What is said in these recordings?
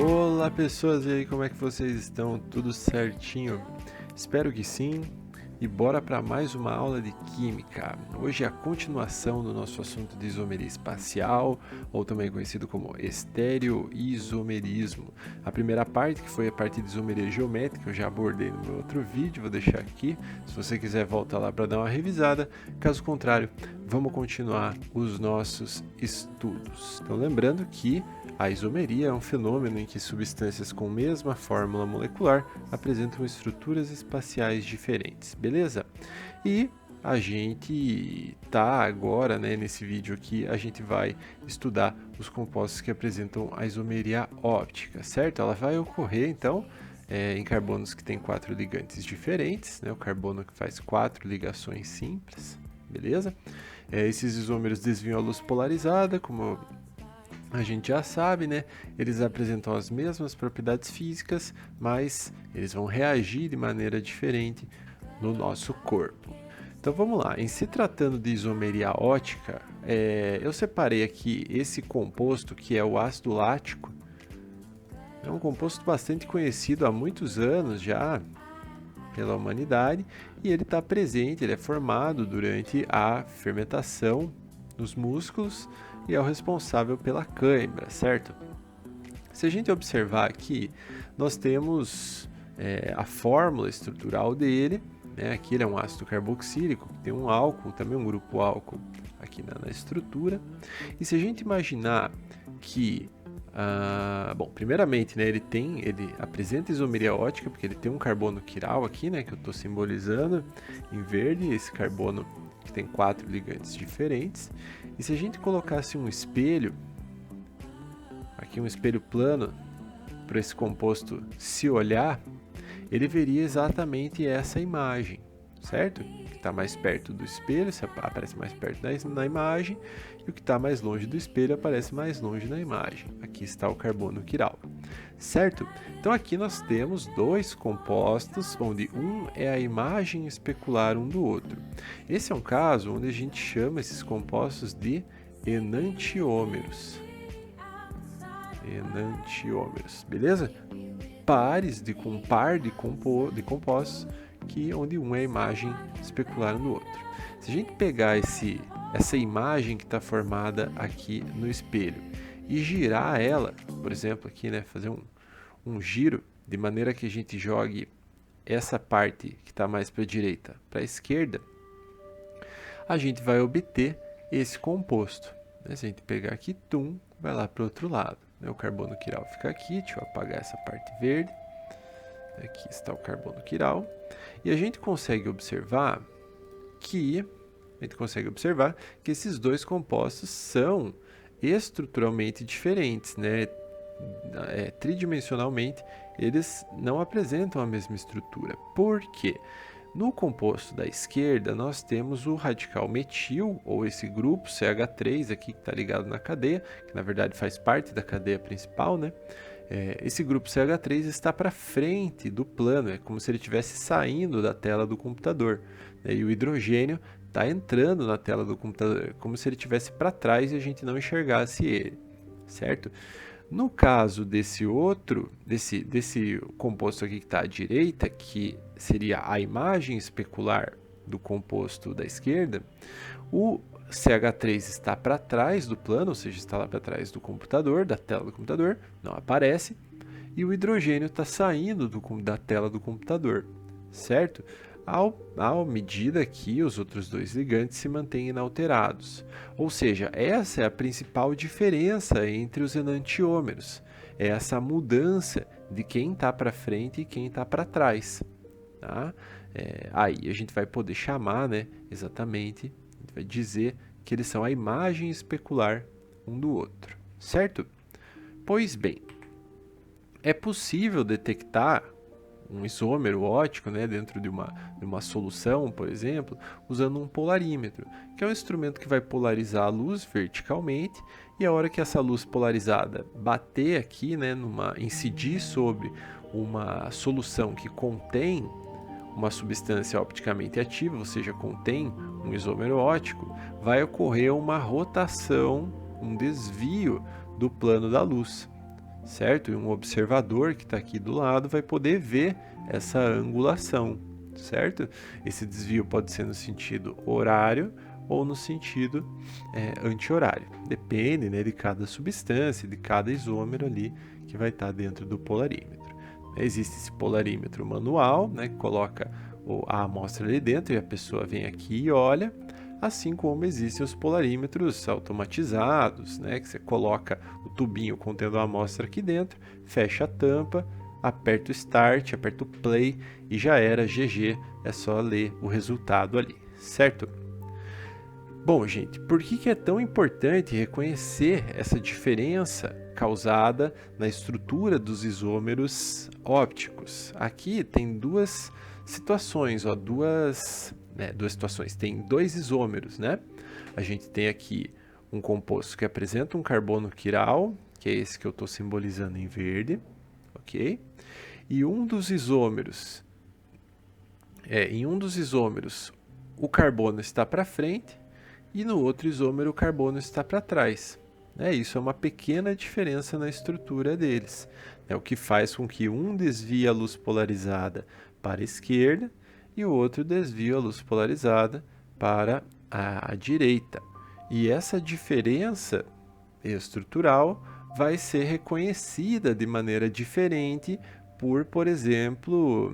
Olá pessoas, e aí, como é que vocês estão? Tudo certinho? Espero que sim. E bora para mais uma aula de Química. Hoje é a continuação do nosso assunto de isomeria espacial, ou também conhecido como estereoisomerismo. A primeira parte, que foi a parte de isomeria geométrica, eu já abordei no meu outro vídeo, vou deixar aqui. Se você quiser, volta lá para dar uma revisada. Caso contrário, vamos continuar os nossos estudos. Então, lembrando que a isomeria é um fenômeno em que substâncias com mesma fórmula molecular apresentam estruturas espaciais diferentes, beleza? E a gente tá agora, nesse vídeo aqui, a gente vai estudar os compostos que apresentam a isomeria óptica, certo? Ela vai ocorrer, então, em carbonos que têm 4 ligantes diferentes, o carbono que faz 4 ligações simples, beleza? Esses isômeros desviam a luz polarizada, como a gente já sabe, eles apresentam as mesmas propriedades físicas, mas eles vão reagir de maneira diferente no nosso corpo. Então vamos lá, em se tratando de isomeria ótica, eu separei aqui esse composto que é o ácido lático. É um composto bastante conhecido há muitos anos já pela humanidade e ele está presente, ele é formado durante a fermentação nos músculos e é o responsável pela cãibra, certo? Se a gente observar aqui, nós temos a fórmula estrutural dele, aqui ele é um ácido carboxílico, que tem um álcool, também um grupo álcool aqui na estrutura. E se a gente imaginar que, bom, primeiramente, ele apresenta isomeria ótica, porque ele tem um carbono quiral aqui, que eu estou simbolizando em verde, esse carbono que tem 4 ligantes diferentes. E se a gente colocasse um espelho, aqui um espelho plano, para esse composto se olhar, ele veria exatamente essa imagem, certo? O que está mais perto do espelho aparece mais perto na imagem, e o que está mais longe do espelho aparece mais longe na imagem. Aqui está o carbono quiral, certo? Então aqui nós temos dois compostos, onde um é a imagem especular um do outro. Esse é um caso onde a gente chama esses compostos de enantiômeros. Enantiômeros, beleza? Pares de compostos onde um é a imagem especular um do outro. Se a gente pegar essa imagem que está formada aqui no espelho e girar ela, por exemplo, aqui, fazer um giro de maneira que a gente jogue essa parte que está mais para a direita para a esquerda, a gente vai obter esse composto. Se a gente pegar aqui, vai lá para o outro lado. O carbono quiral fica aqui, deixa eu apagar essa parte verde. Aqui está o carbono quiral. E a gente consegue observar que esses dois compostos são estruturalmente diferentes, tridimensionalmente, eles não apresentam a mesma estrutura. Por quê? No composto da esquerda, nós temos o radical metil, ou esse grupo CH3 aqui que está ligado na cadeia, que na verdade faz parte da cadeia principal, esse grupo CH3 está para frente do plano, é como se ele estivesse saindo da tela do computador, e o hidrogênio está entrando na tela do computador, como se ele estivesse para trás e a gente não enxergasse ele, certo? No caso desse composto aqui que está à direita, que seria a imagem especular do composto da esquerda, o CH3 está para trás do plano, ou seja, está lá para trás do computador, da tela do computador, não aparece, e o hidrogênio está saindo da tela do computador, certo? À medida que os outros dois ligantes se mantêm inalterados. Ou seja, essa é a principal diferença entre os enantiômeros. É essa mudança de quem está para frente e quem está para trás. Tá? Aí a gente vai poder chamar, exatamente, a gente vai dizer que eles são a imagem especular um do outro. Certo? Pois bem, é possível detectar um isômero óptico dentro de uma solução, por exemplo, usando um polarímetro, que é um instrumento que vai polarizar a luz verticalmente, e a hora que essa luz polarizada bater aqui, incidir sobre uma solução que contém uma substância opticamente ativa, ou seja, contém um isômero óptico, vai ocorrer uma rotação, um desvio do plano da luz. certo? E um observador que está aqui do lado vai poder ver essa angulação, certo? Esse desvio pode ser no sentido horário ou no sentido anti-horário. Depende, né, de cada substância, de cada isômero ali que vai estar dentro do polarímetro. Existe esse polarímetro manual, né, que coloca a amostra ali dentro e a pessoa vem aqui e olha, assim como existem os polarímetros automatizados, né, que você coloca o tubinho contendo a amostra aqui dentro, fecha a tampa, aperta o Start, aperta o Play e já era, GG, é só ler o resultado ali, certo? Bom, gente, por que é tão importante reconhecer essa diferença causada na estrutura dos isômeros ópticos? Aqui tem duas situações, ó, duas situações. Tem dois isômeros, né? A gente tem aqui um composto que apresenta um carbono quiral, que é esse que eu estou simbolizando em verde, ok? E em um dos isômeros, o carbono está para frente e no outro isômero o carbono está para trás. Isso é uma pequena diferença na estrutura deles, o que faz com que um desvie a luz polarizada para a esquerda e o outro desvie a luz polarizada para a direita. E essa diferença estrutural vai ser reconhecida de maneira diferente por exemplo,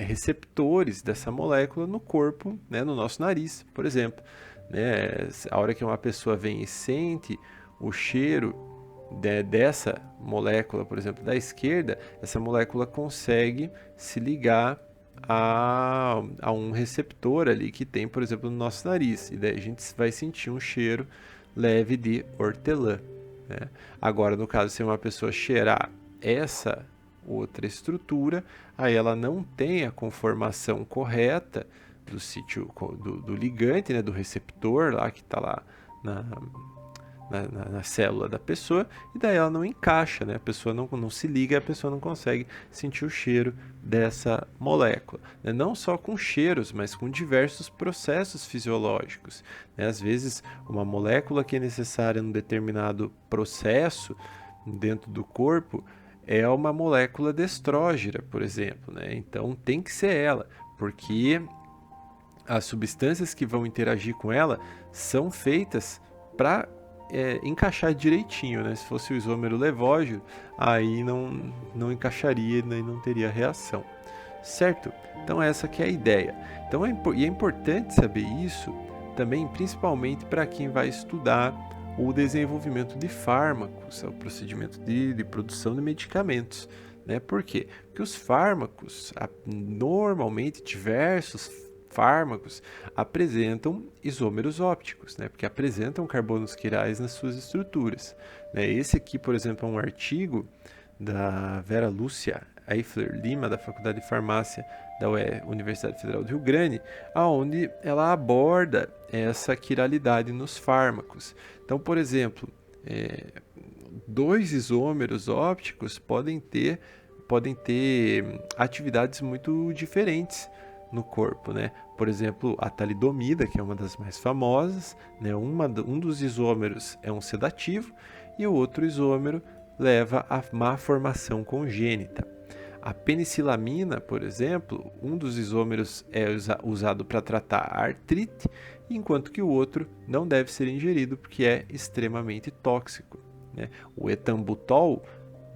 receptores dessa molécula no corpo, no nosso nariz, por exemplo. A hora que uma pessoa vem e sente o cheiro dessa molécula, por exemplo, da esquerda, essa molécula consegue se ligar a um receptor ali que tem, por exemplo, no nosso nariz. E daí a gente vai sentir um cheiro leve de hortelã. Agora, no caso, se uma pessoa cheirar essa outra estrutura, aí ela não tem a conformação correta do sítio do ligante, do receptor lá que está lá na célula da pessoa, e daí ela não encaixa, a pessoa não se liga, a pessoa não consegue sentir o cheiro dessa molécula. Não só com cheiros, mas com diversos processos fisiológicos. Às vezes, uma molécula que é necessária num determinado processo dentro do corpo é uma molécula de estrógena, por exemplo. Então, tem que ser ela, porque as substâncias que vão interagir com ela são feitas para encaixar direitinho. Se fosse o isômero levógeno, aí não encaixaria e não teria reação, certo? Então essa que é a ideia. Então é importante saber isso também, principalmente para quem vai estudar o desenvolvimento de fármacos, o procedimento de produção de medicamentos. Por quê? Porque os fármacos, normalmente diversos fármacos apresentam isômeros ópticos, porque apresentam carbonos quirais nas suas estruturas. Esse aqui, por exemplo, é um artigo da Vera Lúcia Eifler Lima, da Faculdade de Farmácia da Universidade Federal do Rio Grande, onde ela aborda essa quiralidade nos fármacos. Então, por exemplo, dois isômeros ópticos podem ter atividades muito diferentes no corpo, Por exemplo, a talidomida, que é uma das mais famosas, um dos isômeros é um sedativo e o outro isômero leva a má formação congênita. A penicilamina, por exemplo, um dos isômeros é usado para tratar a artrite, enquanto que o outro não deve ser ingerido porque é extremamente tóxico. O etambutol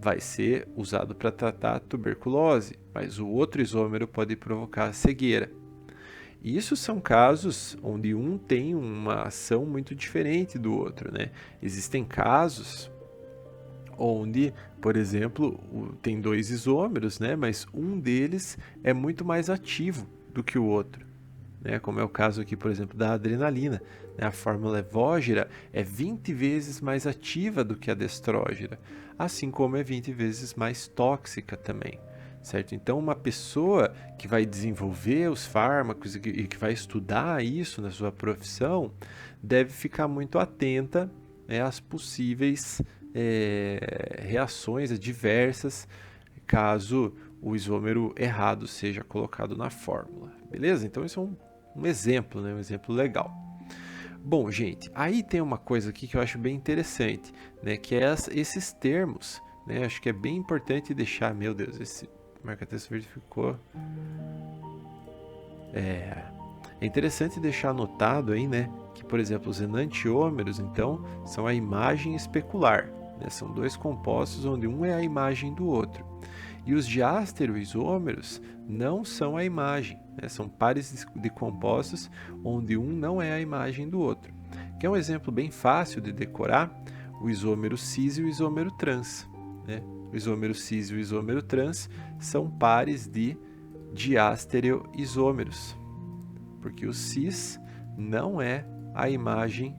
vai ser usado para tratar a tuberculose, mas o outro isômero pode provocar cegueira. Isso são casos onde um tem uma ação muito diferente do outro. Existem casos onde, por exemplo, tem dois isômeros, mas um deles é muito mais ativo do que o outro. Como é o caso aqui, por exemplo, da adrenalina. A fórmula levógena é 20 vezes mais ativa do que a destrógena, assim como é 20 vezes mais tóxica também. Certo? Então, uma pessoa que vai desenvolver os fármacos e que vai estudar isso na sua profissão deve ficar muito atenta às possíveis reações adversas caso o isômero errado seja colocado na fórmula. Beleza? Então, isso é um exemplo, um exemplo legal. Bom, gente, aí tem uma coisa aqui que eu acho bem interessante, que é esses termos né? Acho que é bem importante deixar... Meu Deus, esse marca-texto verde ficou... É interessante deixar anotado aí, né, que, por exemplo, os enantiômeros, então, são a imagem especular, né? São dois compostos onde um é a imagem do outro. E os diastereoisômeros não são a imagem, né? São pares de compostos onde um não é a imagem do outro. Que é um exemplo bem fácil de decorar, o isômero cis e o isômero trans, né? O isômero cis e o isômero trans são pares de diastereoisômeros, porque o cis não é a imagem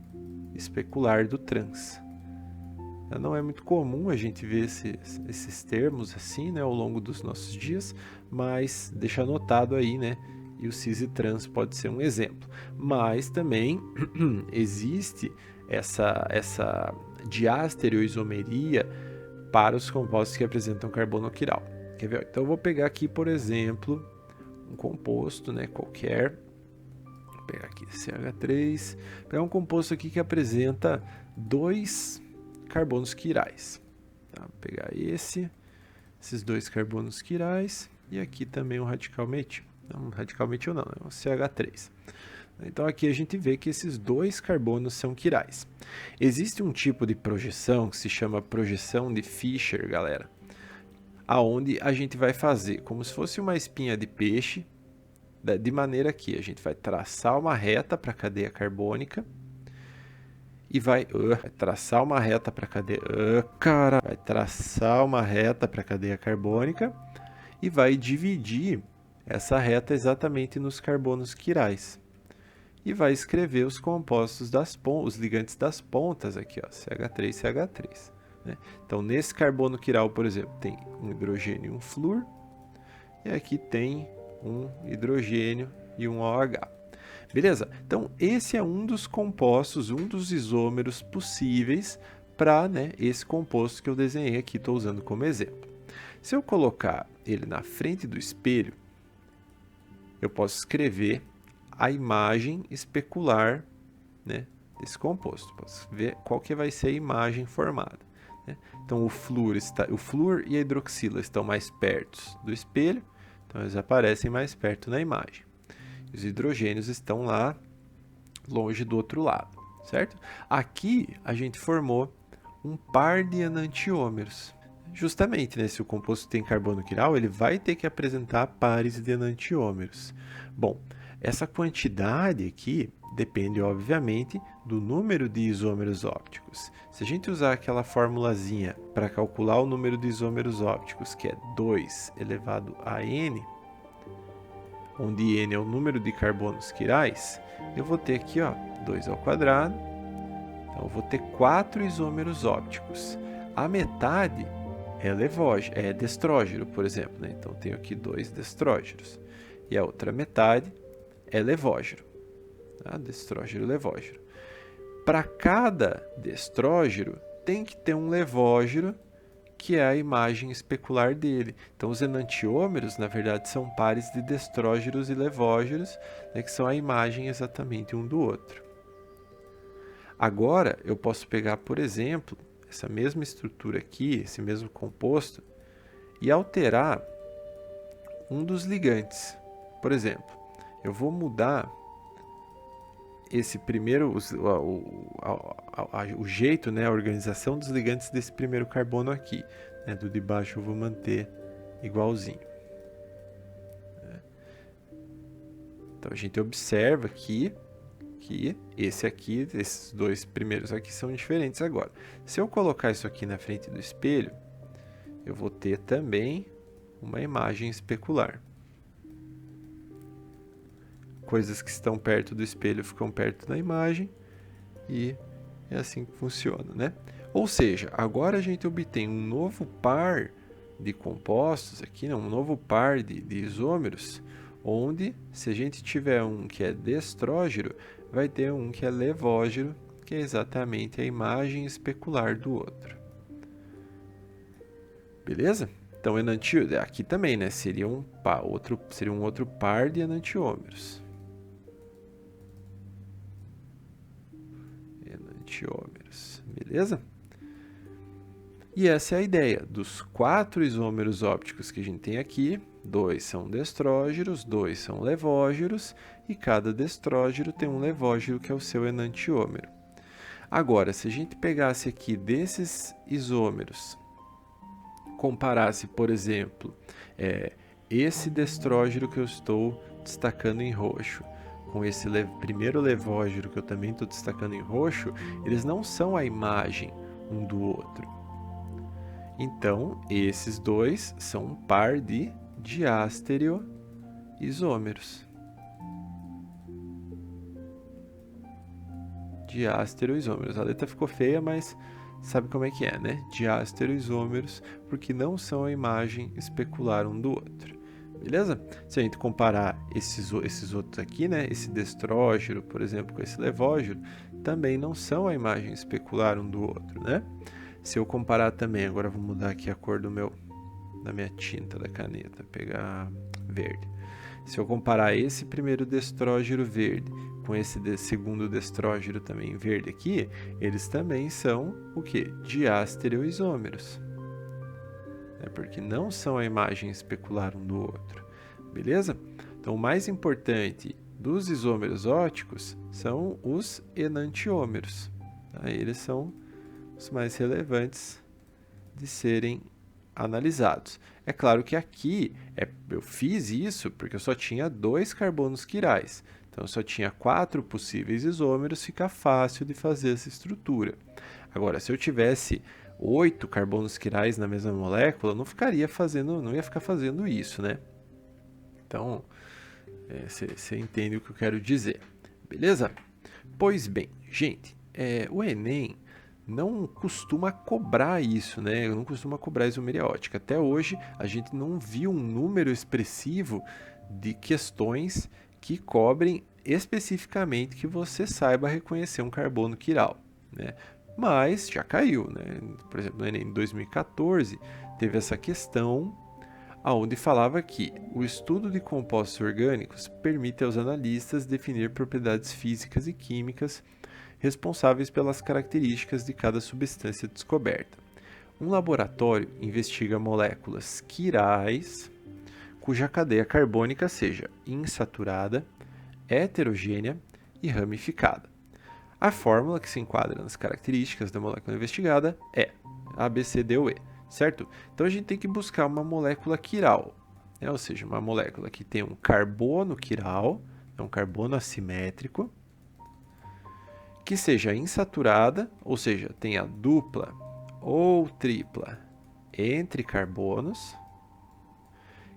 especular do trans. Não é muito comum a gente ver esses termos assim, né, ao longo dos nossos dias, mas deixa anotado aí, né? E o cis e trans pode ser um exemplo. Mas também existe essa diastereoisomeria para os compostos que apresentam carbono quiral. Quer ver? Então eu vou pegar aqui, por exemplo, um composto, né, qualquer. Vou pegar aqui CH3. Vou pegar um composto aqui que apresenta 2 carbonos quirais. Tá? Vou pegar esses 2 carbonos quirais e aqui também um radical metil. Não, radical metil não, é um CH3. Então aqui a gente vê que esses 2 carbonos são quirais. Existe um tipo de projeção que se chama projeção de Fischer, galera, aonde a gente vai fazer como se fosse uma espinha de peixe, de maneira que a gente vai traçar uma reta para a cadeia carbônica e vai traçar uma reta para a cadeia, vai traçar uma reta para a cadeia carbônica e vai dividir essa reta exatamente nos carbonos quirais. E vai escrever os compostos os ligantes das pontas aqui, ó, CH3, CH3. Né? Então, nesse carbono quiral, por exemplo, tem um hidrogênio e um flúor, e aqui tem um hidrogênio e um OH. Beleza? Então, esse é um dos compostos, um dos isômeros possíveis para, né, esse composto que eu desenhei aqui, estou usando como exemplo. Se eu colocar ele na frente do espelho, eu posso escrever a imagem especular, né, desse composto. Posso ver qual que vai ser a imagem formada. Né? Então, o flúor e a hidroxila estão mais perto do espelho, então eles aparecem mais perto na imagem. Os hidrogênios estão lá longe do outro lado, certo? Aqui a gente formou um par de enantiômeros. Justamente, né, se o composto tem carbono quiral, ele vai ter que apresentar pares de enantiômeros. Bom, essa quantidade aqui depende, obviamente, do número de isômeros ópticos. Se a gente usar aquela formulazinha para calcular o número de isômeros ópticos, que é 2 elevado a n, onde n é o número de carbonos quirais, eu vou ter aqui, ó, 2 ao quadrado. Então, eu vou ter 4 isômeros ópticos. A metade é destrógeno, por exemplo. Né? Então, eu tenho aqui 2 destrógenos. E a outra metade é levógeno. Tá? Destrógeno e levógeno. Para cada destrógeno, tem que ter um levógeno, que é a imagem especular dele. Então, os enantiômeros, na verdade, são pares de destrógenos e levógenos, né, que são a imagem exatamente um do outro. Agora, eu posso pegar, por exemplo, essa mesma estrutura aqui, esse mesmo composto, e alterar um dos ligantes. Por exemplo, eu vou mudar esse primeiro, o jeito, né, a organização dos ligantes desse primeiro carbono aqui. Né, do de baixo eu vou manter igualzinho. Então a gente observa aqui que esses 2 primeiros aqui são diferentes agora. Se eu colocar isso aqui na frente do espelho, eu vou ter também uma imagem especular. Coisas que estão perto do espelho ficam perto da imagem e é assim que funciona, né? Ou seja, agora a gente obtém um novo par de compostos aqui, né? Um novo par de isômeros, onde se a gente tiver um que é destrógeno, vai ter um que é levógeno, que é exatamente a imagem especular do outro. Beleza? Então, aqui também, né? Seria um outro par de enantiômeros. Beleza? E essa é a ideia. Dos 4 isômeros ópticos que a gente tem aqui, 2 são destrógeros, 2 são levógeros, e cada destrógero tem um levógero que é o seu enantiômero. Agora, se a gente pegasse aqui desses isômeros, comparasse, por exemplo, esse destrógero que eu estou destacando em roxo, com esse primeiro levógero que eu também estou destacando em roxo, eles não são a imagem um do outro. Então, esses dois são um par de diastereoisômeros. Diastereoisômeros. A letra ficou feia, mas sabe como é que é, né? Diastereoisômeros, porque não são a imagem especular um do outro. Beleza? Se a gente comparar esses outros aqui, né? Esse destrógero, por exemplo, com esse levógero, também não são a imagem especular um do outro, né? Se eu comparar também, agora eu vou mudar aqui a cor da minha tinta da caneta, pegar verde. Se eu comparar esse primeiro destrógero verde com esse segundo destrógero também verde aqui, eles também são o quê? Diastereoisômeros. Porque não são a imagem especular um do outro. Beleza? Então, o mais importante dos isômeros ópticos são os enantiômeros. Eles são os mais relevantes de serem analisados. É claro que aqui eu fiz isso porque eu só tinha 2 carbonos quirais. Então, eu só tinha 4 possíveis isômeros, fica fácil de fazer essa estrutura. Agora, se eu tivesse 8 carbonos quirais na mesma molécula, não ia ficar fazendo isso, né? Então, você entende o que eu quero dizer. Beleza? Pois bem, gente, o Enem não costuma cobrar isso, né? Não costuma cobrar isomeria óptica. Até hoje, a gente não viu um número expressivo de questões que cobrem especificamente que você saiba reconhecer um carbono quiral, né? Mas já caiu, né? Por exemplo, no Enem 2014 teve essa questão onde falava que o estudo de compostos orgânicos permite aos analistas definir propriedades físicas e químicas responsáveis pelas características de cada substância descoberta. Um laboratório investiga moléculas quirais cuja cadeia carbônica seja insaturada, heterogênea e ramificada. A fórmula que se enquadra nas características da molécula investigada é ABCDOE, certo? Então a gente tem que buscar uma molécula quiral, né? Ou seja, uma molécula que tem um carbono quiral, um carbono assimétrico, que seja insaturada, ou seja, tenha dupla ou tripla entre carbonos,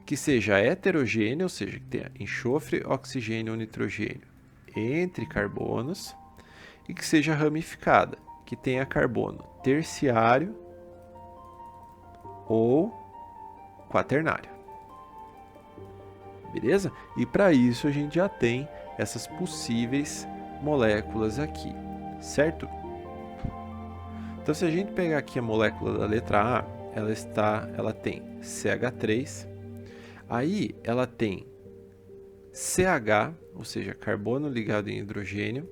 que seja heterogênea, ou seja, que tenha enxofre, oxigênio ou nitrogênio entre carbonos, e que seja ramificada, que tenha carbono terciário ou quaternário. Beleza? E para isso a gente já tem essas possíveis moléculas aqui, certo? Então, se a gente pegar aqui a molécula da letra A, ela tem CH3, aí ela tem CH, ou seja, carbono ligado em hidrogênio,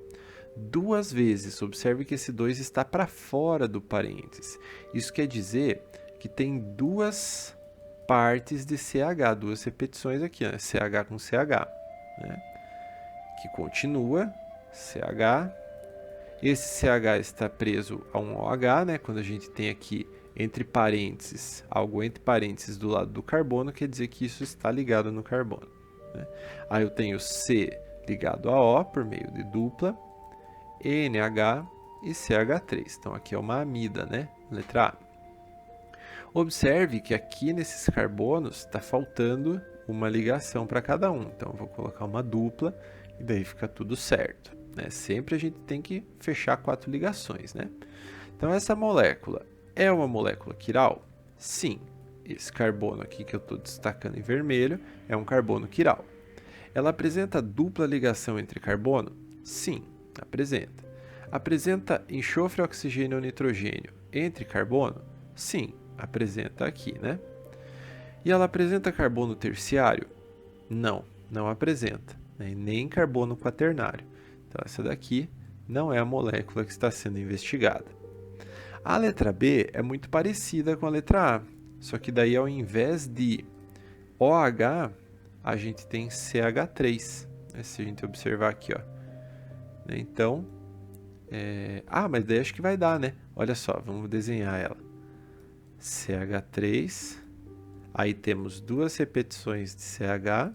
2 vezes. Observe que esse 2 está para fora do parênteses. Isso quer dizer que tem 2 partes de CH, 2 repetições aqui, né? CH com CH, né? Que continua CH. Esse CH está preso a um OH, né? Quando a gente tem aqui entre parênteses, algo entre parênteses do lado do carbono, quer dizer que isso está ligado no carbono, né? Aí eu tenho C ligado a O por meio de dupla, NH e CH3. Então aqui é uma amida, né? Letra A. Observe que aqui nesses carbonos está faltando uma ligação para cada um. Então eu vou colocar uma dupla e daí fica tudo certo, né? Sempre a gente tem que fechar 4 ligações, né? Então essa molécula é uma molécula quiral? Sim. Esse carbono aqui que eu estou destacando em vermelho é um carbono quiral. Ela apresenta dupla ligação entre carbono? Sim, apresenta. Apresenta enxofre, oxigênio ou nitrogênio entre carbono? Sim, apresenta aqui, né? E ela apresenta carbono terciário? Não, não apresenta, né? Nem carbono quaternário. Então essa daqui não é a molécula que está sendo investigada. A letra B é muito parecida com a letra A, só que daí ao invés de OH, a gente tem CH3, né? Se a gente observar aqui, ó. Então, mas daí acho que vai dar, né? Olha só, vamos desenhar ela. CH3, aí temos duas repetições de CH,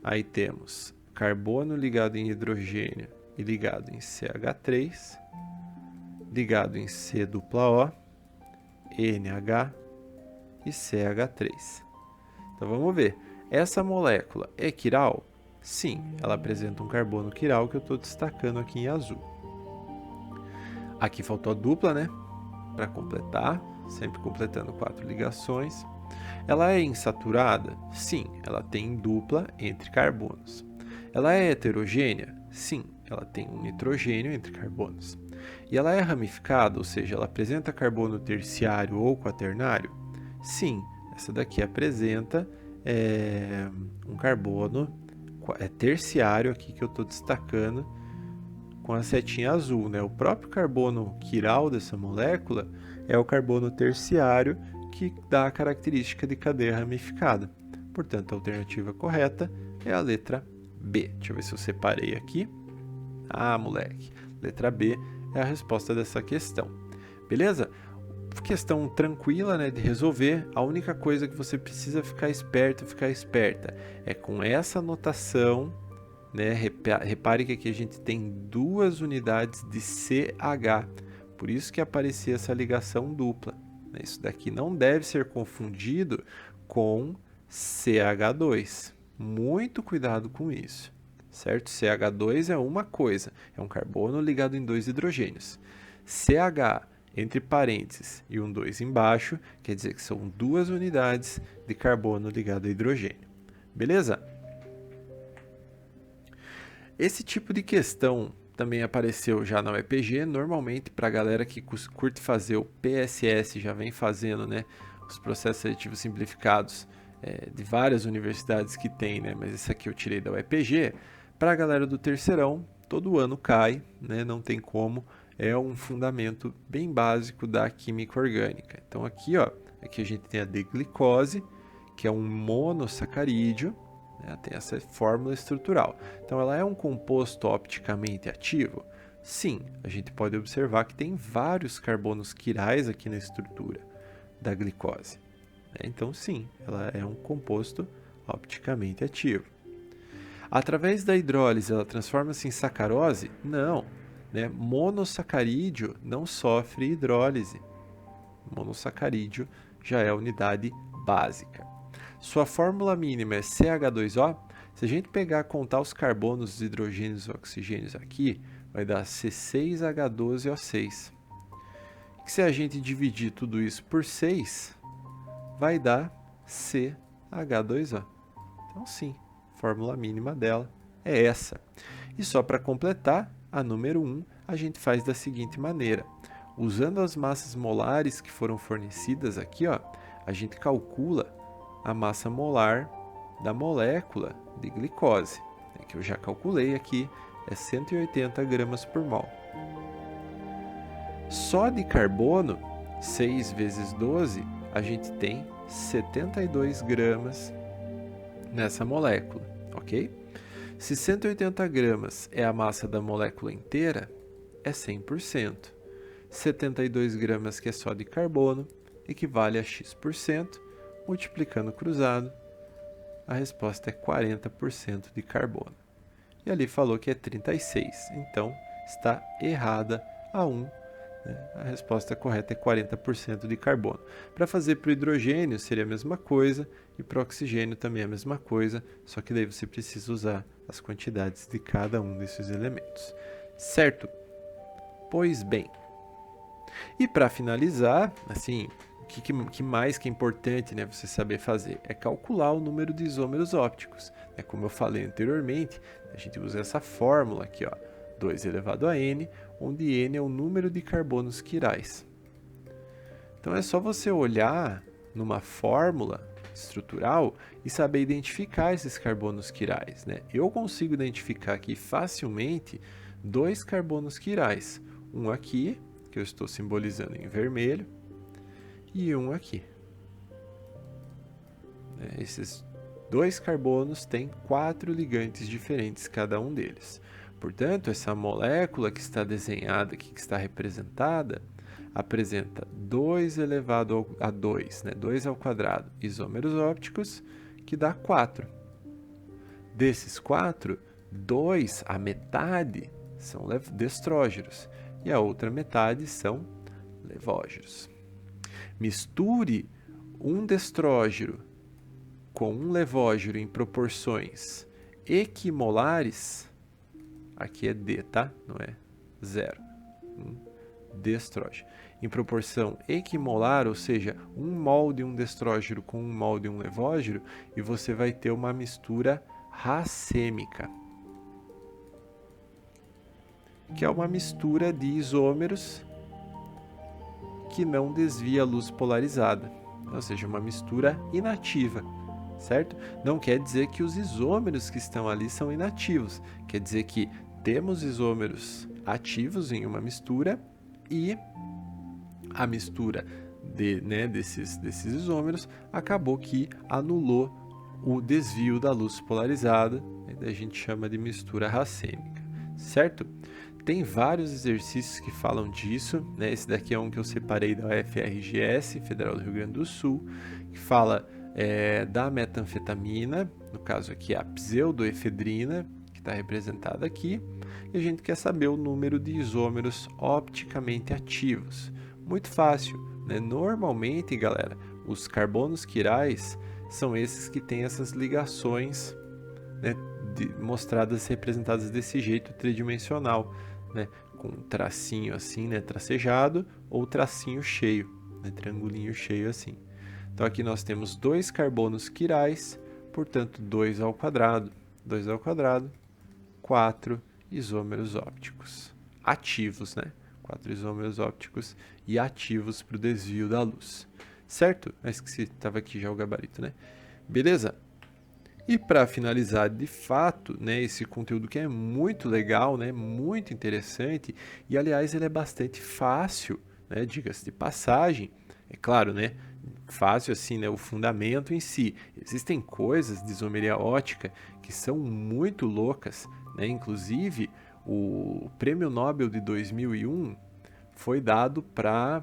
aí temos carbono ligado em hidrogênio e ligado em CH3, ligado em C dupla O, NH e CH3. Então vamos ver, essa molécula é quiral? Sim, ela apresenta um carbono quiral que eu estou destacando aqui em azul. Aqui faltou a dupla, né? Para completar, sempre completando 4 ligações. Ela é insaturada? Sim, ela tem dupla entre carbonos. Ela é heterogênea? Sim, ela tem um nitrogênio entre carbonos. E ela é ramificada, ou seja, ela apresenta carbono terciário ou quaternário? Sim, essa daqui apresenta um carbono terciário aqui que eu estou destacando com a setinha azul, né? O próprio carbono quiral dessa molécula é o carbono terciário que dá a característica de cadeia ramificada. Portanto, a alternativa correta é a letra B. Deixa eu ver se eu separei aqui. Ah, moleque. Letra B é a resposta dessa questão. Beleza? Questão tranquila, né, de resolver. A única coisa que você precisa ficar esperto, ficar esperta, é com essa notação, né? Repare que aqui a gente tem duas unidades de CH, por isso que aparecia essa ligação dupla. Isso daqui não deve ser confundido com CH2. Muito cuidado com isso, certo? CH2 é uma coisa, é um carbono ligado em dois hidrogênios. CH, entre parênteses, e um 2 embaixo, quer dizer que são duas unidades de carbono ligado a hidrogênio. Beleza? Esse tipo de questão também apareceu já na UEPG, normalmente para a galera que curte fazer o PSS, já vem fazendo, né, os processos seletivos simplificados de várias universidades que tem, né, mas esse aqui eu tirei da UEPG. Para a galera do terceirão, todo ano cai, né, não tem como, é um fundamento bem básico da química orgânica. Então aqui, ó, aqui a gente tem a D-glicose, que é um monossacarídeo, né, tem essa fórmula estrutural. Então ela é um composto opticamente ativo? Sim, a gente pode observar que tem vários carbonos quirais aqui na estrutura da glicose. Então sim, ela é um composto opticamente ativo. Através da hidrólise, ela transforma-se em sacarose? Não. Né? Monossacarídeo não sofre hidrólise. Monossacarídeo já é a unidade básica. Sua fórmula mínima é CH2O. Se a gente pegar e contar os carbonos, os hidrogênios e oxigênios aqui, vai dar C6H12O6. E se a gente dividir tudo isso por 6, vai dar CH2O. Então sim, a fórmula mínima dela é essa. E só para completar, a número 1 a gente faz da seguinte maneira. Usando as massas molares que foram fornecidas aqui, ó, a gente calcula a massa molar da molécula de glicose, que eu já calculei aqui, é 180 gramas por mol. Só de carbono, 6 vezes 12, a gente tem 72 gramas nessa molécula, ok? Se 180 gramas é a massa da molécula inteira, é 100%. 72 gramas que é só de carbono equivale a x%, multiplicando cruzado, a resposta é 40% de carbono. E ali falou que é 36, então está errada a 1. Né? A resposta correta é 40% de carbono. Para fazer para o hidrogênio seria a mesma coisa, e para o oxigênio também é a mesma coisa, só que daí você precisa usar as quantidades de cada um desses elementos. Certo? Pois bem. E para finalizar, assim, o que mais que é importante, né, você saber fazer? É calcular o número de isômeros ópticos. Como eu falei anteriormente, a gente usa essa fórmula aqui, ó, 2 elevado a n, onde n é o número de carbonos quirais. Então é só você olhar numa fórmula estrutural e saber identificar esses carbonos quirais, né? Eu consigo identificar aqui facilmente 2 carbonos quirais. Um aqui, que que eu estou simbolizando em vermelho, e um aqui. Esses 2 carbonos têm 4 ligantes diferentes cada um deles. Portanto, essa molécula que está desenhada aqui, que está representada, apresenta 2 elevado a 2, 2 ao quadrado, isômeros ópticos, que dá 4. Desses 4, 2, a metade, são destrógeros, e a outra metade são levógeros. Misture um destrógero com um levógero em proporções equimolares, aqui é D, tá? Não é 0. Destrógero. Em proporção equimolar, ou seja, 1 mol de um destrógero com 1 mol de um levógero, e você vai ter uma mistura racêmica, que é uma mistura de isômeros que não desvia a luz polarizada, ou seja, uma mistura inativa, certo? Não quer dizer que os isômeros que estão ali são inativos, quer dizer que temos isômeros ativos em uma mistura e a mistura desses isômeros acabou que anulou o desvio da luz polarizada, a gente chama de mistura racêmica, certo? Tem vários exercícios que falam disso, Esse daqui é um que eu separei da UFRGS, Federal do Rio Grande do Sul, que fala da metanfetamina, no caso aqui a pseudoefedrina, que está representada aqui, e a gente quer saber o número de isômeros opticamente ativos. Muito fácil, Normalmente, galera, os carbonos quirais são esses que têm essas ligações, mostradas, representadas desse jeito tridimensional, com um tracinho assim, tracejado, ou tracinho cheio, triangulinho cheio assim. Então aqui nós temos 2 carbonos quirais, portanto 2 ao quadrado, 4 isômeros ópticos ativos, 4 isômeros ópticos e ativos para o desvio da luz, certo? Eu esqueci, estava aqui já o gabarito, Beleza? E para finalizar, de fato, esse conteúdo que é muito legal, muito interessante, e aliás ele é bastante fácil, diga-se de passagem, é claro, fácil assim, o fundamento em si. Existem coisas de isomeria ótica que são muito loucas, inclusive o Prêmio Nobel de 2001 foi dado para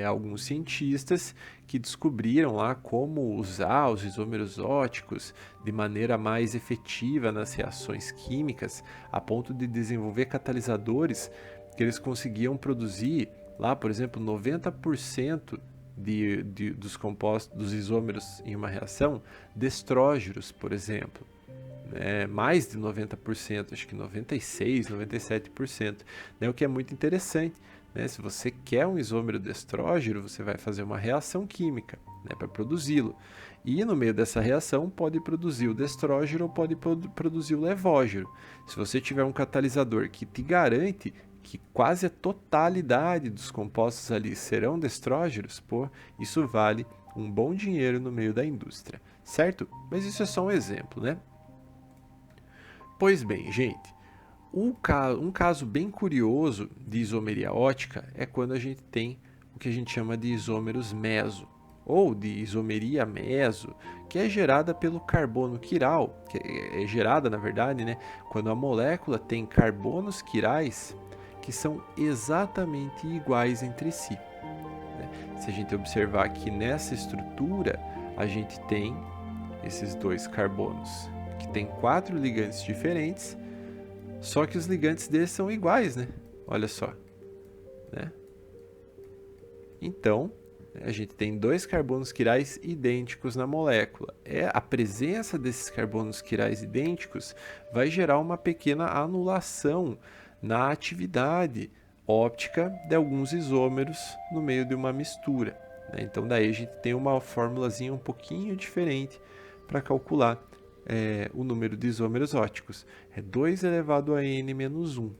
alguns cientistas que descobriram lá como usar os isômeros óticos de maneira mais efetiva nas reações químicas, a ponto de desenvolver catalisadores que eles conseguiam produzir lá, por exemplo, 90% dos compostos, dos isômeros em uma reação, destrógeros, por exemplo. Mais de 90%, acho que 96%, 97%, o que é muito interessante. Se você quer um isômero destrógero, você vai fazer uma reação química para produzi-lo. E no meio dessa reação pode produzir o destrógero ou pode produzir o levógero. Se você tiver um catalisador que te garante que quase a totalidade dos compostos ali serão destrógeros, isso vale um bom dinheiro no meio da indústria, certo? Mas isso é só um exemplo, Pois bem, gente, um caso bem curioso de isomeria ótica é quando a gente tem o que a gente chama de isômeros meso, ou de isomeria meso, que é gerada pelo carbono quiral, que é gerada, na verdade, quando a molécula tem carbonos quirais que são exatamente iguais entre si. Se a gente observar aqui nessa estrutura, a gente tem esses 2 carbonos, que tem 4 ligantes diferentes, só que os ligantes deles são iguais, Olha só, Então, a gente tem 2 carbonos quirais idênticos na molécula. A presença desses carbonos quirais idênticos vai gerar uma pequena anulação na atividade óptica de alguns isômeros no meio de uma mistura. Então, daí a gente tem uma formulazinha um pouquinho diferente para calcular o número de isômeros ópticos. É 2 elevado a n menos 1.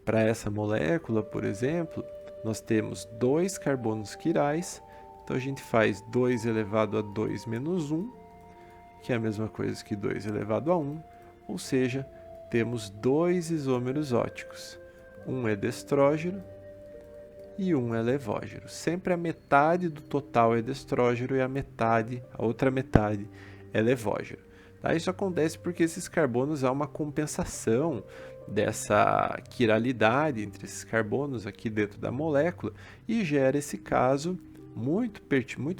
Para essa molécula, por exemplo, nós temos 2 carbonos quirais, então a gente faz 2 elevado a 2 menos 1, que é a mesma coisa que 2 elevado a 1, ou seja, temos 2 isômeros ópticos. Um é destrógeno e 1 é levógero. Sempre a metade do total é destrógero e a outra metade é levógero. Tá? Isso acontece porque esses carbonos há uma compensação dessa quiralidade entre esses carbonos aqui dentro da molécula e gera esse caso muito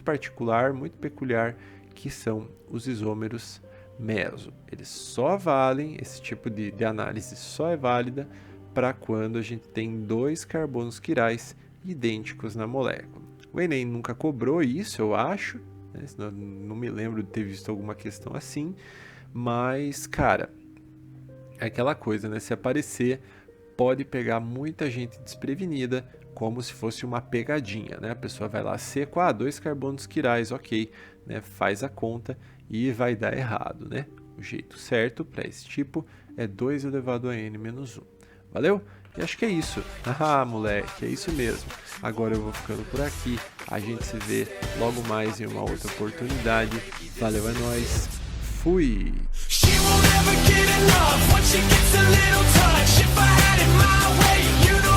particular, muito peculiar, que são os isômeros meso. Eles só valem, esse tipo de análise só é válida para quando a gente tem 2 carbonos quirais idênticos na molécula. O Enem nunca cobrou isso, eu acho, né? Não me lembro de ter visto alguma questão assim, mas, cara, é aquela coisa, né? Se aparecer, pode pegar muita gente desprevenida, como se fosse uma pegadinha, né? A pessoa vai lá seco, 2 carbonos quirais, ok, né? Faz a conta e vai dar errado, né? O jeito certo para esse tipo é 2 elevado a n menos 1. Valeu? E acho que é isso. Moleque, é isso mesmo. Agora eu vou ficando por aqui. A gente se vê logo mais em uma outra oportunidade. Valeu, é nóis. Fui! She won't ever get enough. Once she gets a little touch, if I had it my way, you know